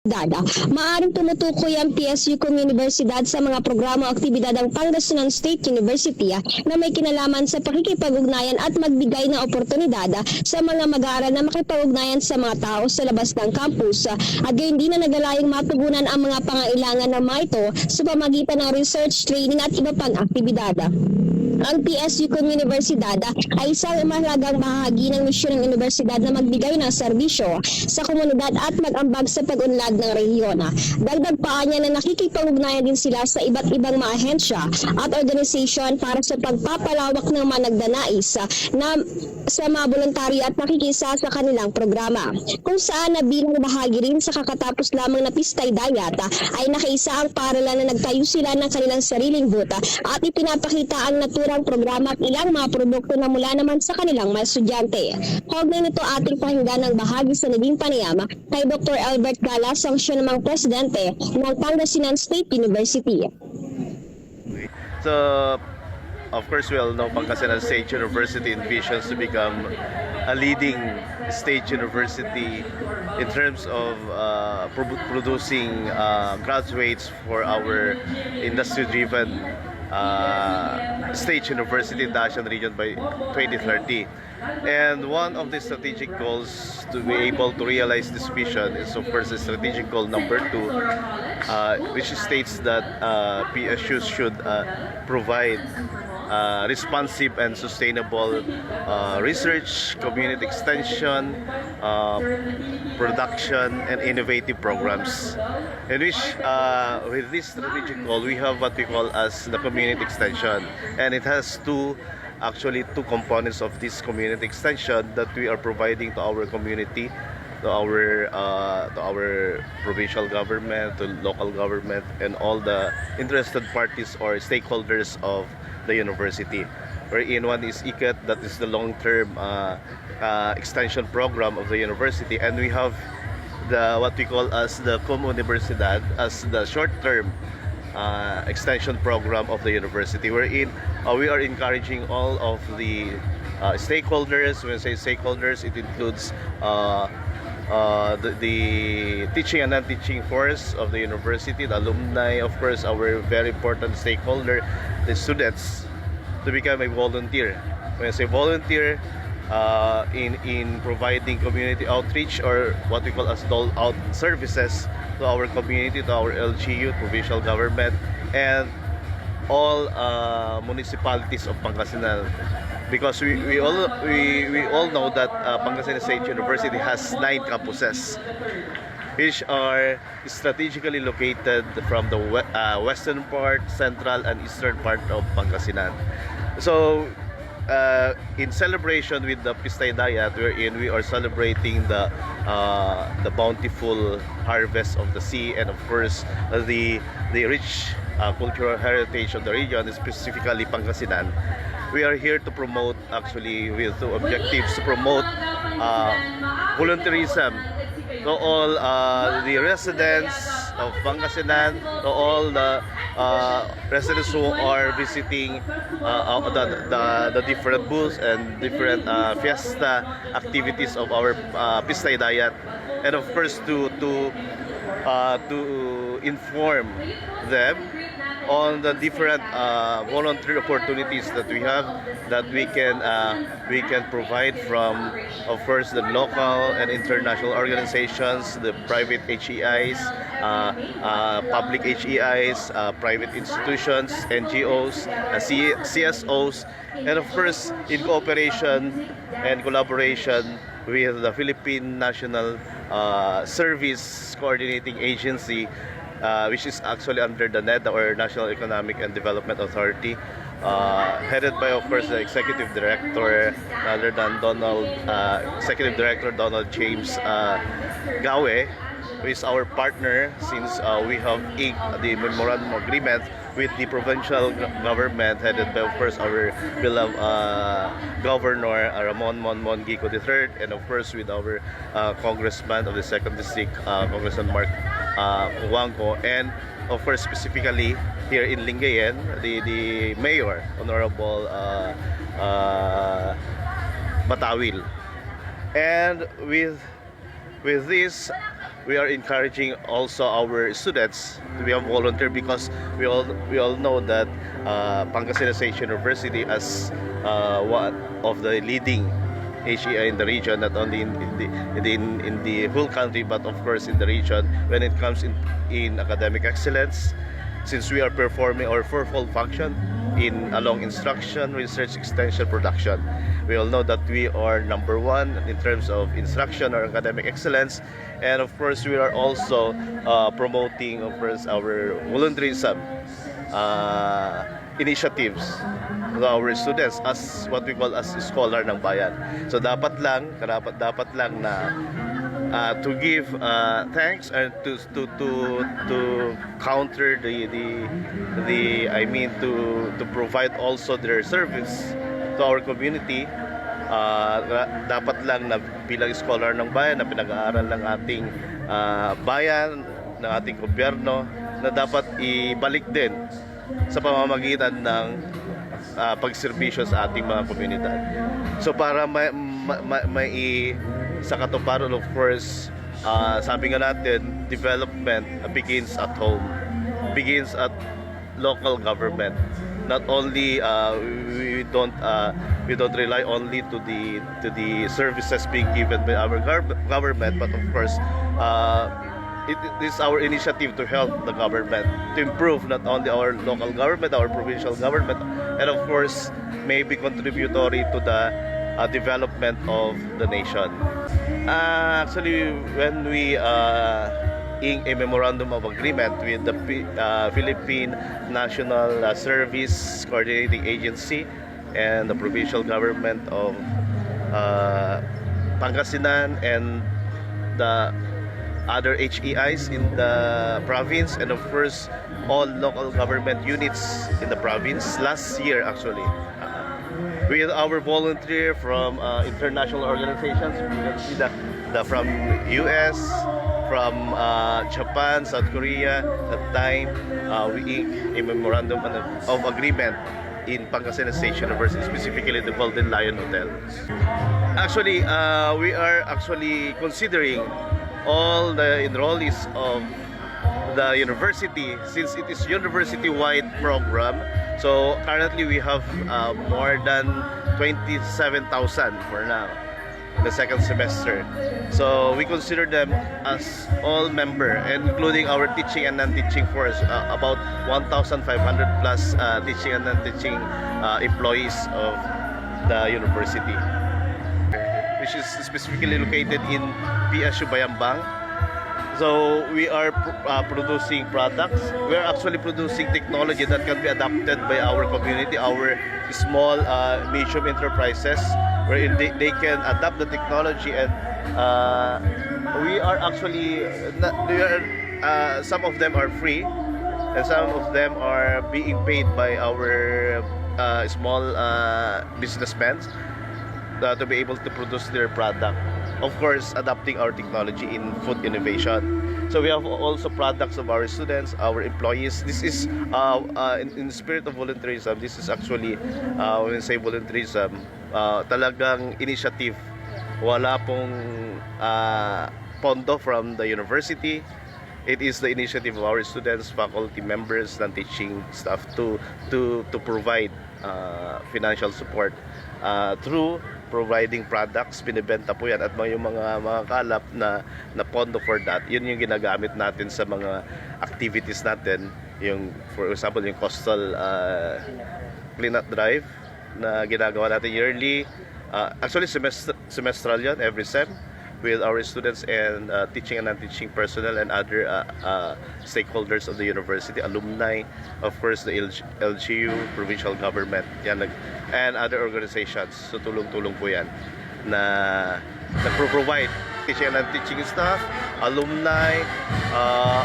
Maaring tumutukoy ang PSU Communiversidad sa mga programa o aktibidad ng Pangasinan State University na may kinalaman sa pakikipag-ugnayan at magbigay ng oportunidad sa mga mag-aaral na makipag-ugnayan sa mga tao sa labas ng campus at gayon din na nagalayong matugunan ang mga pangailangan ng mga ito sa pamagitan ng research, training at iba pang aktibidad. Ang PSU Communiversidad ay isang mahalagang bahagi ng misyon ng universidad na magbigay ng serbisyo sa komunidad at mag-ambag sa pag-unlad ng rehiyon. Dagdag pa niya na nakikipag-ugnayan din sila sa iba't ibang mga ahensya at organisasyon para sa pagpapalawak ng mga nagdanais na sa mga voluntaryo at nakikisa sa kanilang programa. Kung saan na bilang bahagi rin sa kakatapos lamang na Pistay Dayat ay nakaisa ang paralan na nagtayo sila ng kanilang sariling booth at ipinapakita ang naturang programa at ilang mga produkto na mula naman sa kanilang mga estudyante. Kaugnay nito ating pakinggan ng bahagi sa naging panayama kay Dr. Albert Galas, ang siya namang presidente ng Pangasinan State University. So, of course, we all know Pangasinan State University envisions to become a leading state university in terms of producing graduates for our industry-driven state university in the Asian region by 2030. And one of the strategic goals to be able to realize this vision is, of course, the strategic goal number 2, which states that PSUs should provide responsive and sustainable research, community extension, production, and innovative programs. In which, with this strategic goal, we have what we call as the community extension, and it has two components of this community extension that we are providing to our community, to our provincial government, to local government, and all the interested parties or stakeholders of the university. Wherein one is ICAT, that is the long-term extension program of the university, and we have the what we call as the Communiversidad as the short-term extension program of the university, wherein we are encouraging all of the stakeholders. When I say stakeholders, it includes the teaching and non-teaching force of the university, the alumni, of course, our very important stakeholder, the students, to become a volunteer. When I say volunteer, in providing community outreach, or what we call as dole out services to our community, to our LGU, provincial government, and all municipalities of Pangasinan. Because we all know that Pangasinan State University has 9 campuses, which are strategically located from the western part, central, and eastern part of Pangasinan. So, in celebration with the Pistay Dayat, wherein we are celebrating the bountiful harvest of the sea, and of course the rich cultural heritage of the region, specifically Pangasinan. We are here to promote, actually, with two objectives: to promote volunteerism to all the residents of Pangasinan, to all the residents who are visiting the different booths and different fiesta activities of our Pistay Dayat, and of course to inform them on the different voluntary opportunities that we have, that we can provide from, of course, the local and international organizations, the private HEIs, public HEIs, private institutions, NGOs, CSOs, and of course in cooperation and collaboration with the Philippine National Service Coordinating Agency, which is actually under the NED, or National Economic and Development Authority, headed by, of course, the Executive Director, other than Executive Director Donald James Gawe, who is our partner since we have inked the memorandum of agreement with the provincial government, headed by, of course, our beloved Governor Ramon Gico III, and of course with our Congressman of the 2nd District, Congressman Mark Huangco, and of course specifically here in Lingayen, the Mayor, Honorable Batawil. And with this we are encouraging also our students to be a volunteer, because we all know that Pangasinan State University as one of the leading HEI in the region, not only in the whole country, but of course in the region when it comes in academic excellence, since we are performing our fourfold function along instruction, research, extension, production. We all know that we are number one in terms of instruction or academic excellence, and of course we are also promoting, of course, our volunteerism initiatives to our students as what we call as scholar ng bayan. So dapat lang na to give thanks and to counter to provide also their service to our community. Dapat lang na bilang scholar ng bayan na pinag-aaral ng ating bayan, ng ating gobyerno, na dapat ibalik din sa pamamagitan ng pagserbisyo sa ating mga komunidad. So para sa katuparan, of course, sabi nga natin, development begins at home, begins at local government. Not only we don't rely only to the services being given by our government, but of course it is our initiative to help the government to improve not only our local government, our provincial government, and of course maybe contributory to the development of the nation. Actually, when we ink a memorandum of agreement with the Philippine National Service Coordinating Agency and the provincial government of Pangasinan and the other HEIs in the province, and of course all local government units in the province last year, actually, with our volunteer from international organizations. You can see from US, from Japan, South Korea. At that time we inked a memorandum of agreement in Pangasinan State University, specifically the Golden Lion Hotel. Actually, we are actually considering all the enrollees of the university, since it is university-wide program. So currently we have more than 27,000 for now, the second semester. So we consider them as all member, including our teaching and non-teaching force, about 1,500 plus teaching and non-teaching employees of the university, which is specifically located in PSU Bayambang. So we are producing products. We are actually producing technology that can be adapted by our community, our small medium enterprises, wherein they can adapt the technology, and we are actually some of them are free, and some of them are being paid by our small businessmen to be able to produce their product. Of course, adapting our technology in food innovation. So we have also products of our students, our employees. This is in the spirit of volunteerism. This is actually when we say volunteerism, talagang initiative. Wala pong pondo from the university. It is the initiative of our students, faculty members, and teaching staff to provide financial support through providing products. Binibenta po yan, at yung mga kalap na pondo for that, yun yung ginagamit natin sa mga activities natin, yung for example yung coastal cleanup drive na ginagawa natin yearly, actually semestral yan, every sem, with our students and teaching and non-teaching personnel and other stakeholders of the university, alumni, of course the LGU, provincial government, yan, and other organizations. So tulong-tulong po yan na nagpro-provide teaching and non-teaching staff, alumni,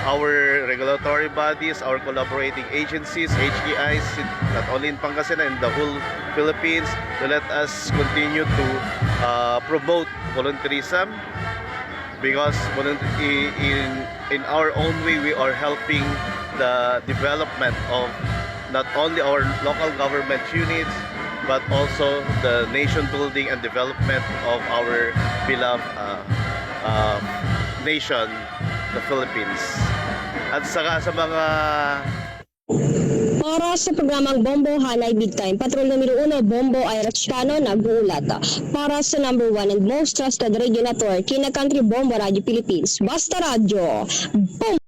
our regulatory bodies, our collaborating agencies, HEIs, not only in Pangasinan, in the whole Philippines, to let us continue to promote volunteerism, because in our own way we are helping the development of not only our local government units, but also the nation building and development of our beloved nation the Philippines. At saka sa mga Para sa programang Bombo Hanay Big Time, Patrol numero 1, Bombo ay Ratchano nag-uulat. Para sa number 1 and most trusted radio network, Kina Country Bombo Radio Philippines. Basta Radio! Boom!